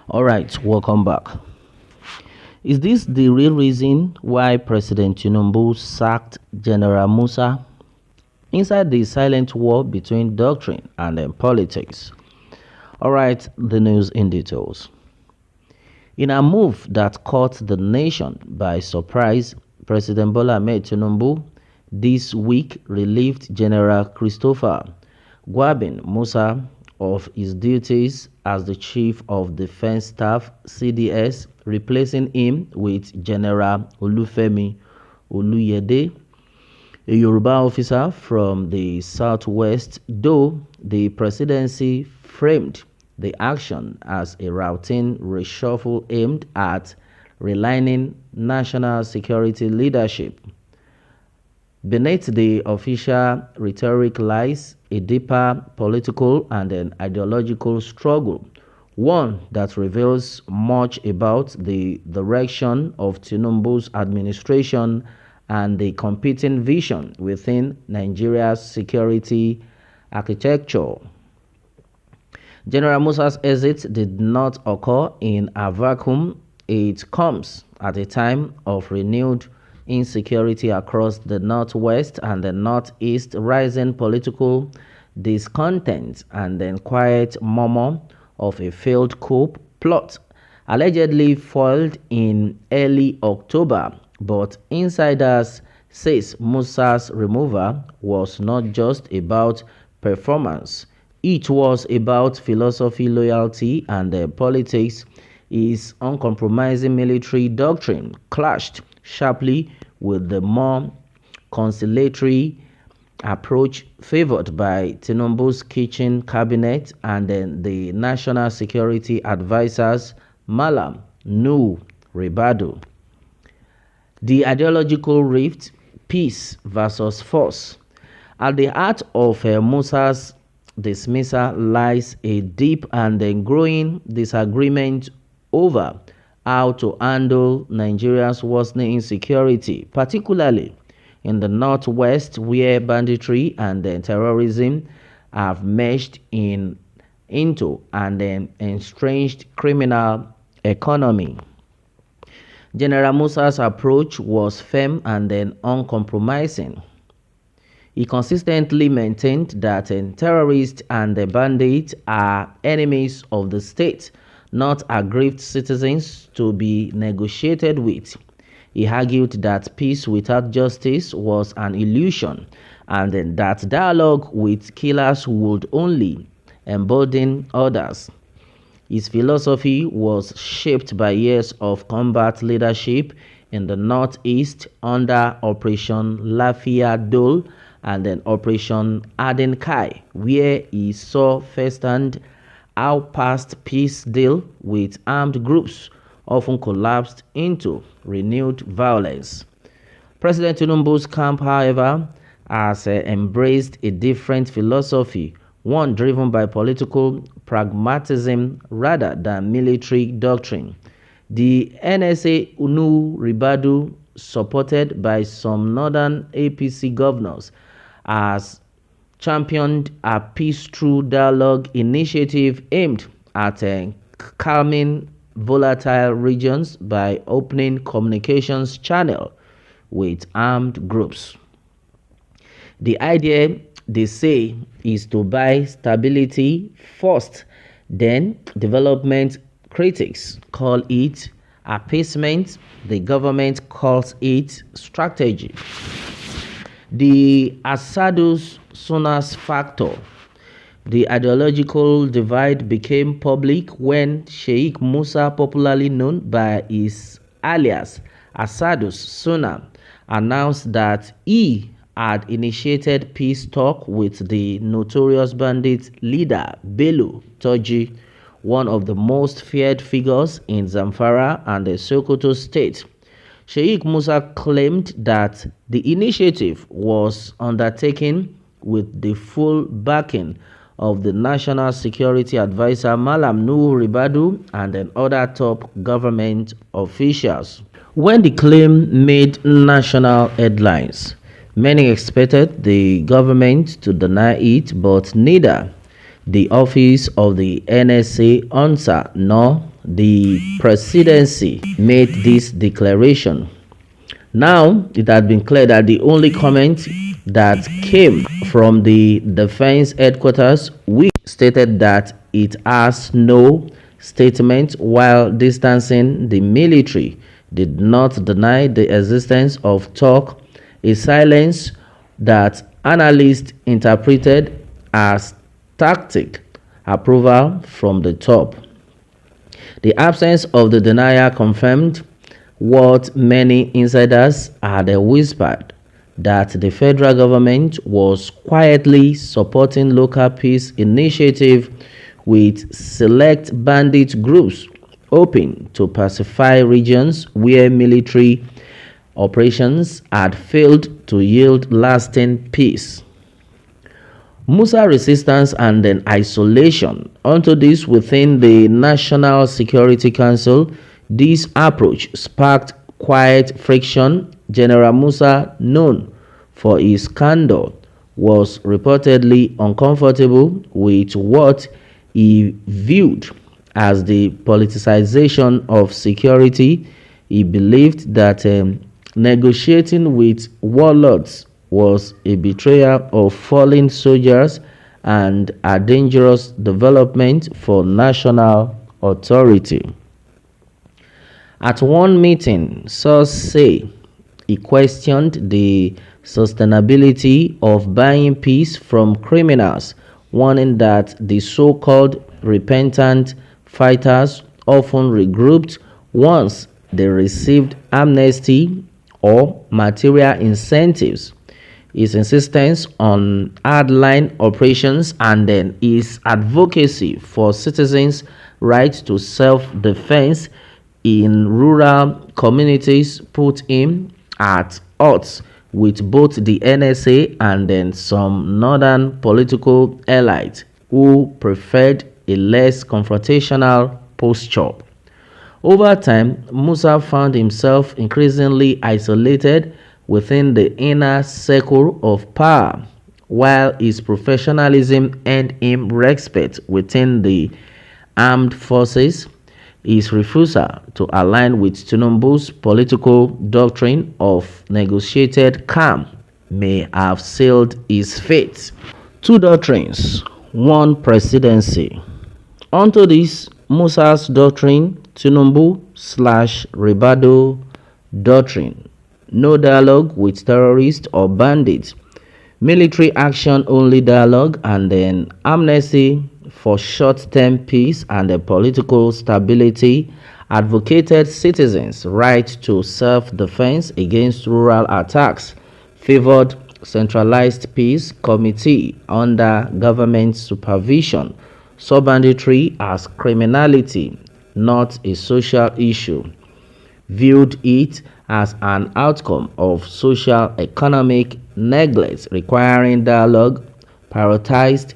All right, welcome back. Is this the real reason why President Tinubu sacked General Musa? Inside the silent war between doctrine and politics. All right, the news in details. In a move that caught the nation by surprise, President Bola Ahmed Tinubu this week relieved General Christopher Gwabin Musa of his duties as the Chief of Defense Staff (CDS), replacing him with General Olufemi Oluyede, a Yoruba officer from the southwest, though the presidency framed the action as a routine reshuffle aimed at realigning national security leadership. Beneath the official rhetoric lies a deeper political and an ideological struggle, one that reveals much about the direction of Tinubu's administration and the competing vision within Nigeria's security architecture. General Musa's exit did not occur in a vacuum. It comes at a time of renewed insecurity across the northwest and the northeast, rising political discontent, and the quiet murmur of a failed coup plot allegedly foiled in early October. But insiders says Musa's removal was not just about performance. It was about philosophy, loyalty, and politics. His uncompromising military doctrine clashed sharply with the more conciliatory approach favored by Tinubu's kitchen cabinet and then the national security advisors Malam Nuhu Ribadu. The ideological rift, peace versus force. At the heart of Musa's dismissal lies a deep and growing disagreement over how to handle Nigeria's worsening insecurity, particularly in the northwest where banditry and terrorism have meshed into an estranged criminal economy. General Musa's approach was firm and uncompromising. He consistently maintained that terrorists and bandits are enemies of the state, not aggrieved citizens to be negotiated with. He argued that peace without justice was an illusion and that dialogue with killers would only embolden others. His philosophy was shaped by years of combat leadership in the Northeast under Operation Lafia Dole and then Operation Adenkai, where he saw firsthand how past peace deal with armed groups often collapsed into renewed violence. President Tinubu's camp, however, has embraced a different philosophy, one driven by political pragmatism rather than military doctrine. The NSA Nuhu Ribadu, supported by some northern APC governors, has championed a peace through dialogue initiative aimed at calming volatile regions by opening communications channel with armed groups. The idea, they say, is to buy stability first, then development. Critics call it appeasement, the government calls it strategy. The Asadus Sunas factor. The ideological divide became public when Sheikh Musa, popularly known by his alias Asadus Sunnah, announced that he had initiated peace talk with the notorious bandit leader Bello Turji, one of the most feared figures in Zamfara and the Sokoto state. Sheikh Musa claimed that the initiative was undertaken with the full backing of the National Security Advisor Malam Nuhu Ribadu and other top government officials. When the claim made national headlines, many expected the government to deny it, but neither the office of the NSA answer nor the presidency made this declaration. Now, it had been clear that the only comment that came from the defense headquarters, which stated that it has no statement while distancing the military, did not deny the existence of talk, a silence that analysts interpreted as tactic approval from the top. The absence of the denial confirmed what many insiders had whispered, that the federal government was quietly supporting local peace initiatives with select bandit groups hoping to pacify regions where military operations had failed to yield lasting peace. Musa resistance and then isolation. Onto this within the National Security Council, this approach sparked quiet friction. General Musa, known for his candor, was reportedly uncomfortable with what he viewed as the politicization of security. He believed that negotiating with warlords was a betrayal of fallen soldiers and a dangerous development for national authority. At one meeting, sources say he questioned the sustainability of buying peace from criminals, warning that the so-called repentant fighters often regrouped once they received amnesty or material incentives. His insistence on hardline operations and then his advocacy for citizens' right to self-defense in rural communities put him at odds with both the NSA and then some northern political elites who preferred a less confrontational posture. Over time, Musa found himself increasingly isolated within the inner circle of power, while his professionalism earned him respect within the armed forces. His refusal to align with Tinubu's political doctrine of negotiated calm may have sealed his fate. Two doctrines, one presidency. Onto this, Musa's doctrine, Tinubu/Ribado doctrine. No dialogue with terrorists or bandits. Military action only dialogue, and then amnesty for short-term peace and political stability. Advocated citizens' right to self-defense against rural attacks. Favored centralized peace committee under government supervision. Saw banditry as criminality, not a social issue. Viewed it as an outcome of social economic neglect requiring dialogue, prioritized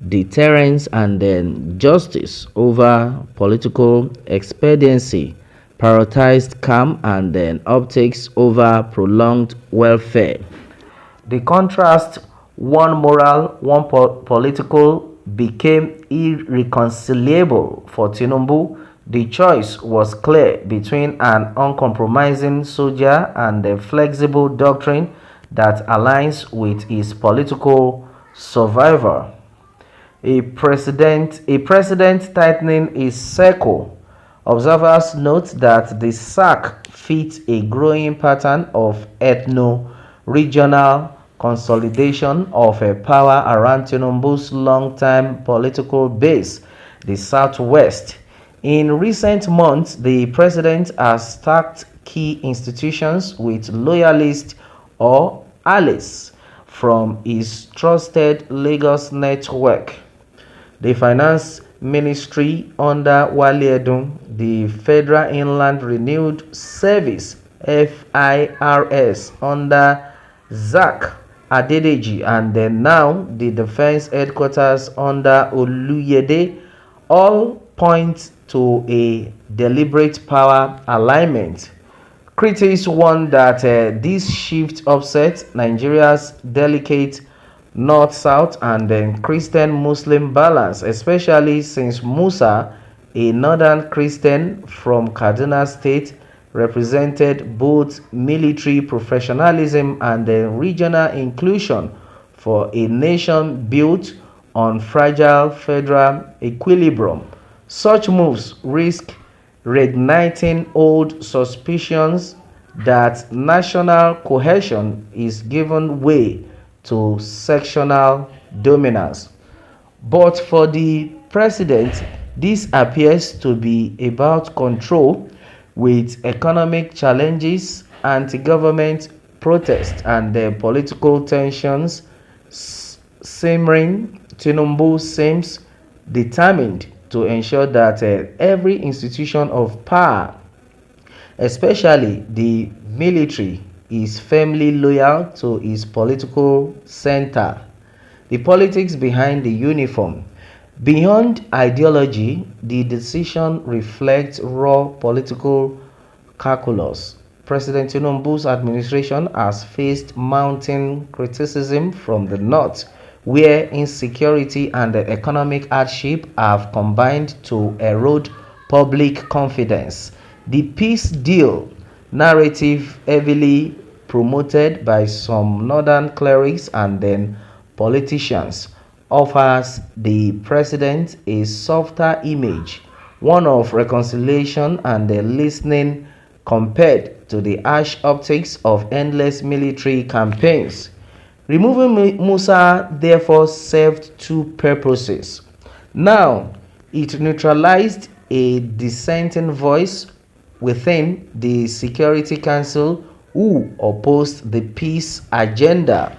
deterrence and then justice over political expediency, prioritized calm and then optics over prolonged welfare. The contrast, one moral, one political, became irreconcilable for Tinubu. The choice was clear between an uncompromising soldier and a flexible doctrine that aligns with his political survival. A president tightening his circle. Observers note that the sack fits a growing pattern of ethno-regional consolidation of power around Tinubu's long-time political base, the Southwest. In recent months, the president has stacked key institutions with loyalists or allies from his trusted Lagos network. The Finance Ministry under Wale Edun, the Federal Inland Renewed Service FIRS under Zak Adedeji, and then now the Defense Headquarters under Oluyede, all point to a deliberate power alignment. Critics warn that this shift upsets Nigeria's delicate north-south and then Christian-Muslim balance, especially since Musa, a northern Christian from Kaduna State, represented both military professionalism and then regional inclusion for a nation built on fragile federal equilibrium. Such moves risk reigniting old suspicions that national cohesion is giving way to sectional dominance. But for the president, this appears to be about control, with economic challenges, anti-government protests, and the political tensions simmering. Tinubu seems determined to ensure that every institution of power, especially the military, is firmly loyal to its political center. The politics behind the uniform. Beyond ideology, the decision reflects raw political calculus. President Tinubu's administration has faced mounting criticism from the north, where insecurity and economic hardship have combined to erode public confidence. The peace deal narrative, heavily promoted by some northern clerics and then politicians, offers the president a softer image, one of reconciliation and listening, compared to the harsh optics of endless military campaigns. Removing Musa therefore served two purposes. Now, it neutralized a dissenting voice within the Security Council who opposed the peace agenda.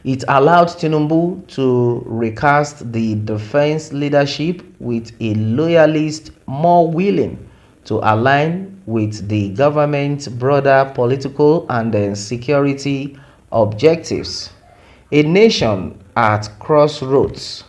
It allowed Tinubu to recast the defense leadership with a loyalist more willing to align with the government's broader political and security objectives. A nation at crossroads.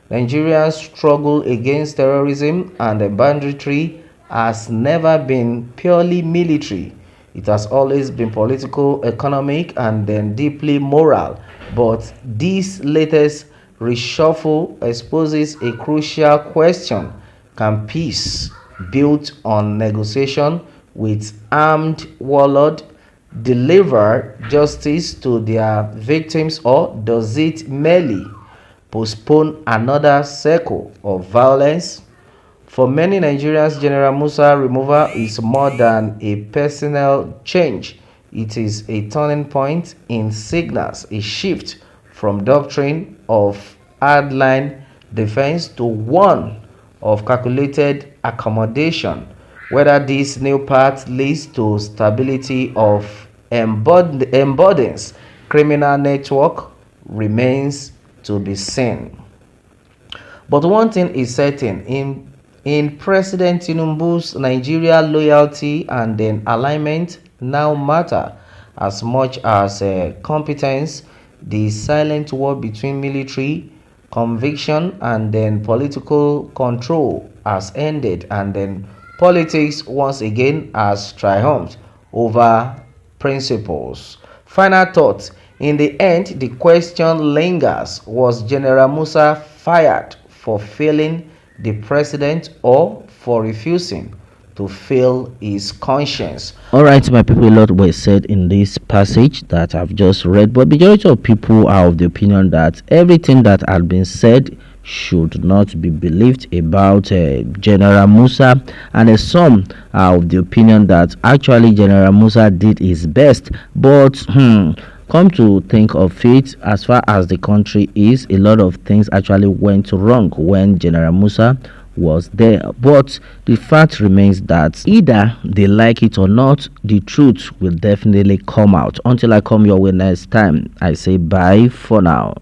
Nigeria's struggle against terrorism and banditry has never been purely military. It has always been political, economic, and then deeply moral. But this latest reshuffle exposes a crucial question: can peace, built on negotiation with armed warlords, deliver justice to their victims, or does it merely postpone another cycle of violence? For many Nigerians, General Musa removal is more than a personnel change. It is a turning point in signals, a shift from doctrine of hardline defense to one of calculated accommodation. Whether this new path leads to stability of embodies criminal network remains to be seen. But one thing is certain: in President Tinubu's Nigeria, loyalty and then alignment now matter as much as competence. The silent war between military conviction and then political control has ended, and then politics once again has triumphed over principles. Final thought: in the end, the question lingers: was General Musa fired for failing the president or for refusing to fail his conscience? All right, my people, a lot was said in this passage that I've just read, but majority of people are of the opinion that everything that had been said should not be believed about General Musa, and some are of the opinion that actually General Musa did his best. But come to think of it, as far as the country is, a lot of things actually went wrong when General Musa was there. But the fact remains that either they like it or not, the truth will definitely come out. Until I come your way next time, I say bye for now.